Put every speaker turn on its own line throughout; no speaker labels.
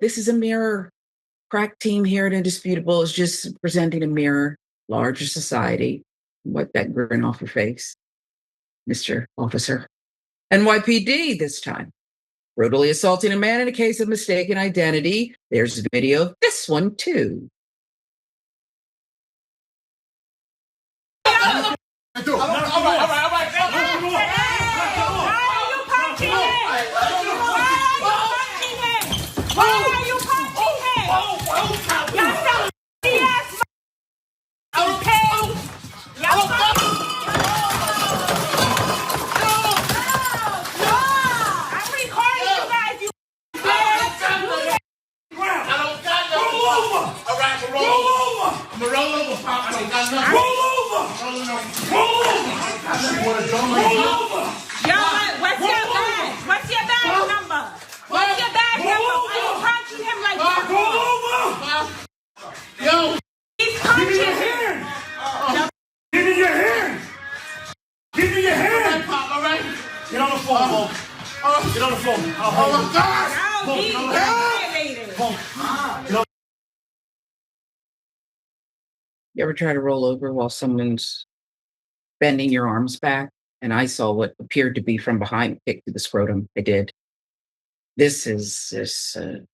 this is a mirror. Crack team here at Indisputable is just presenting a mirror, larger society. Wipe that grin off your face, Mr. Officer. NYPD this time. Brutally assaulting a man in a case of mistaken identity. There's video of this one, too.
Get on the phone, Mo. Get on the phone. Oh, my God.
You ever try to roll over while someone's bending your arms back? And I saw what appeared to be from behind a kick to the scrotum. I did. It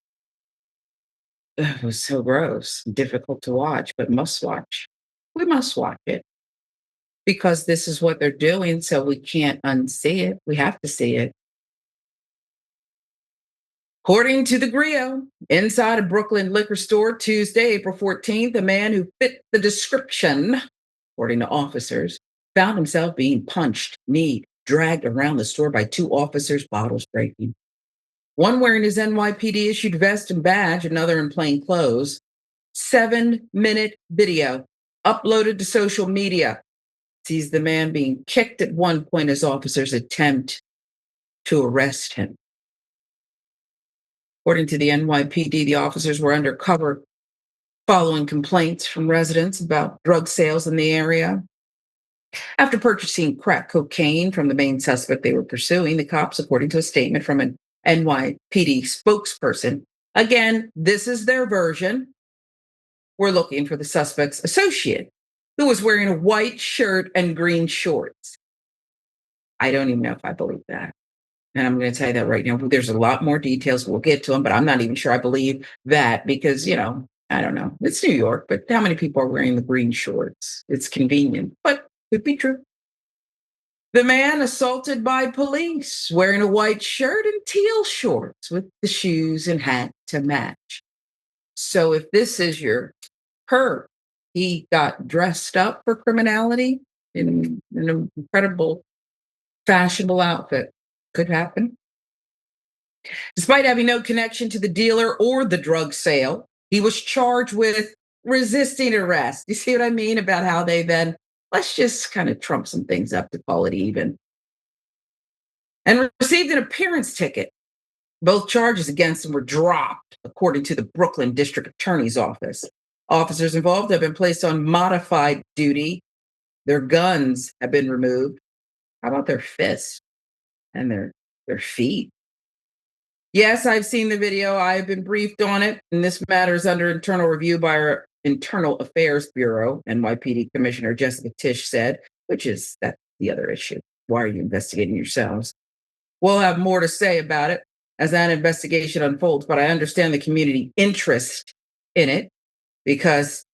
was so gross, difficult to watch, but must watch. We must watch it because this is what they're doing, so we can't unsee it. We have to see it. According to the Griot, inside a Brooklyn liquor store Tuesday, April 14th, a man who fit the description, according to officers, found himself being punched, kneed, dragged around the store by two officers, bottles breaking. One wearing his NYPD issued vest and badge, another in plain clothes. 7-minute video uploaded to social media sees the man being kicked at one point as officers attempt to arrest him. According to the NYPD, the officers were undercover following complaints from residents about drug sales in the area. After purchasing crack cocaine from the main suspect they were pursuing, the cops, according to a statement from an NYPD spokesperson, again, this is their version, were looking for the suspect's associate, who was wearing a white shirt and green shorts. I don't even know if I believe that. And I'm going to tell you that right now. There's a lot more details. We'll get to them, but I'm not even sure I believe that because, I don't know. It's New York, but how many people are wearing the green shorts? It's convenient, but could be true. The man assaulted by police wearing a white shirt and teal shorts with the shoes and hat to match. So if this is your perp, he got dressed up for criminality in an incredible, fashionable outfit. Could happen. Despite having no connection to the dealer or the drug sale, he was charged with resisting arrest. You see what I mean about how they then, let's just kind of trump some things up to call it even. And received an appearance ticket. Both charges against him were dropped, according to the Brooklyn District Attorney's Office. Officers involved have been placed on modified duty. Their guns have been removed. How about their fists and their feet? Yes, I've seen the video. I've been briefed on it, and this matter is under internal review by our Internal Affairs Bureau, NYPD Commissioner Jessica Tisch said, that's the other issue. Why are you investigating yourselves? We'll have more to say about it as that investigation unfolds, but I understand the community interest in it because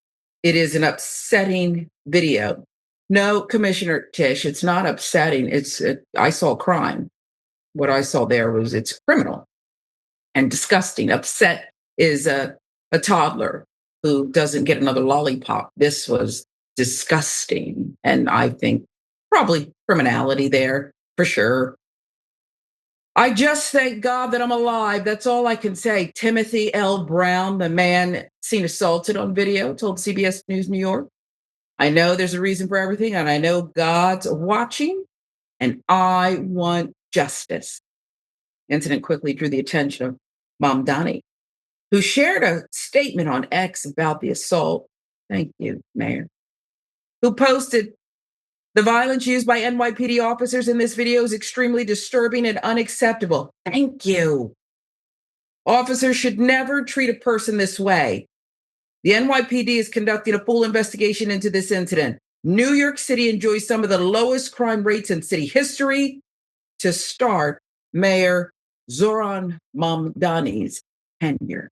it is an upsetting video. No, Commissioner Tisch, it's not upsetting. I saw crime. What I saw there it's criminal and disgusting. Upset is a toddler who doesn't get another lollipop. This was disgusting. And I think probably criminality there for sure. I just thank God that I'm alive. That's all I can say. Timothy L. Brown, the man seen assaulted on video, told CBS News New York, I know there's a reason for everything, and I know God's watching, and I want justice. Incident quickly drew the attention of Mamdani, who shared a statement on X about the assault. Thank you, Mayor. Who posted, the violence used by NYPD officers in this video is extremely disturbing and unacceptable. Thank you. Officers should never treat a person this way. The NYPD is conducting a full investigation into this incident. New York City enjoys some of the lowest crime rates in city history. To start, Mayor Zohran Mamdani's tenure.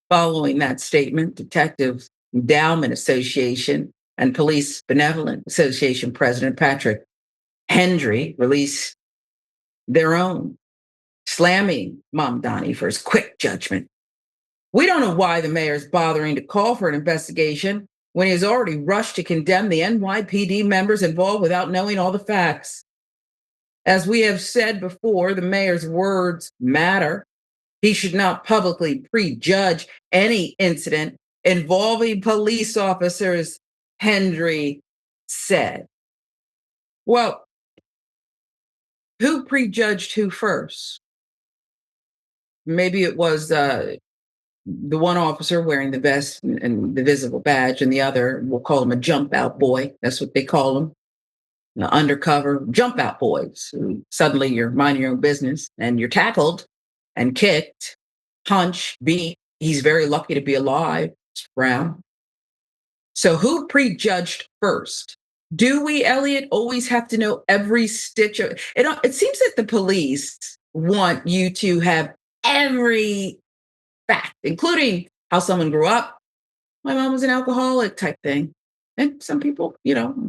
Following that statement, Detectives Endowment Association and Police Benevolent Association President Patrick Hendry released their own, slamming Mamdani for his quick judgment. We don't know why the mayor is bothering to call for an investigation when he has already rushed to condemn the NYPD members involved without knowing all the facts. As we have said before, the mayor's words matter. He should not publicly prejudge any incident involving police officers, Hendry said. Well, who prejudged who first? Maybe it was the one officer wearing the vest and the visible badge, and the other, we'll call him a jump out boy. That's what they call them. The undercover jump out boys. Suddenly you're minding your own business and you're tackled and kicked, punched, beat. He's very lucky to be alive. It's Brown. So who prejudged first? Do we, Elliot, always have to know every stitch of it? It seems that the police want you to have every fact, including how someone grew up. My mom was an alcoholic type thing. And some people,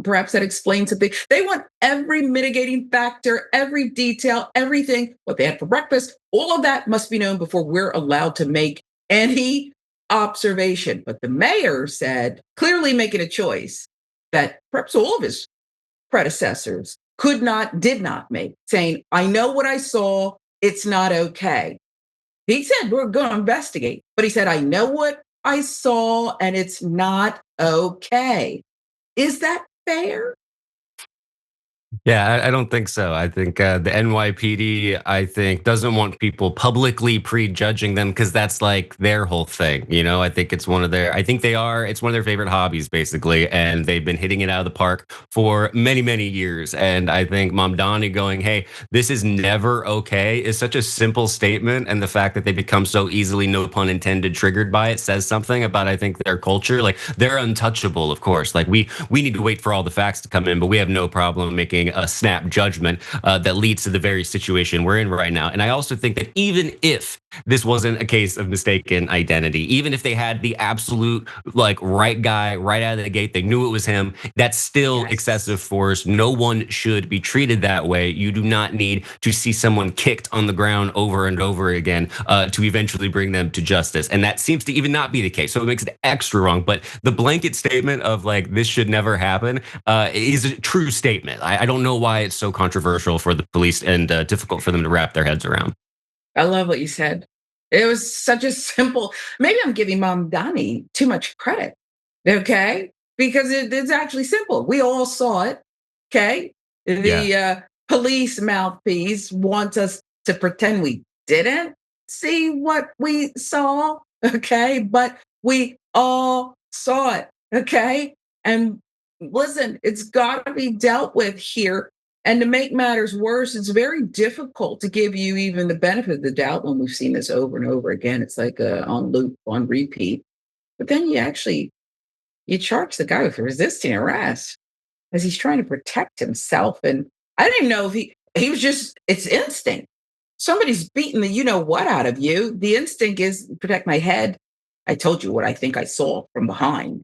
perhaps that explains something. They want every mitigating factor, every detail, everything, what they had for breakfast. All of that must be known before we're allowed to make any observation. But the mayor said, clearly making a choice that perhaps all of his predecessors did not make, saying, I know what I saw. It's not okay. He said, we're going to investigate. But he said, I know what I saw and it's not okay. Is that fair?
Yeah, I don't think so. I think the NYPD, doesn't want people publicly prejudging them because that's like their whole thing. I think it's one of it's one of their favorite hobbies, basically. And they've been hitting it out of the park for many, many years. And I think Mamdani going, hey, this is never okay is such a simple statement. And the fact that they become so easily, no pun intended, triggered by it says something about, I think, their culture. Like, they're untouchable, of course. Like, we need to wait for all the facts to come in, but we have no problem making a snap judgment that leads to the very situation we're in right now. And I also think that even if this wasn't a case of mistaken identity, even if they had the absolute right guy right out of the gate, they knew it was him, that's still excessive force. No one should be treated that way. You do not need to see someone kicked on the ground over and over again to eventually bring them to justice. And that seems to even not be the case. So it makes it extra wrong. But the blanket statement of this should never happen is a true statement. I don't know why it's so controversial for the police and difficult for them to wrap their heads around.
I love what you said. It was such a simple, maybe I'm giving Mamdani too much credit, okay? Because it's actually simple. We all saw it, okay? The police mouthpiece wants us to pretend we didn't see what we saw, okay? But we all saw it, okay? And listen, it's got to be dealt with here. And to make matters worse, it's very difficult to give you even the benefit of the doubt when we've seen this over and over again. It's like on loop, on repeat. But then you charge the guy with resisting arrest as he's trying to protect himself. And I didn't even know if he was just, it's instinct. Somebody's beating the what out of you. The instinct is protect my head. I told you what I think I saw from behind.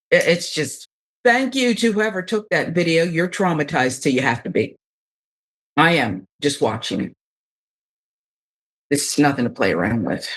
It's just, thank you to whoever took that video. You're traumatized till you have to be. I am just watching it. It's nothing to play around with.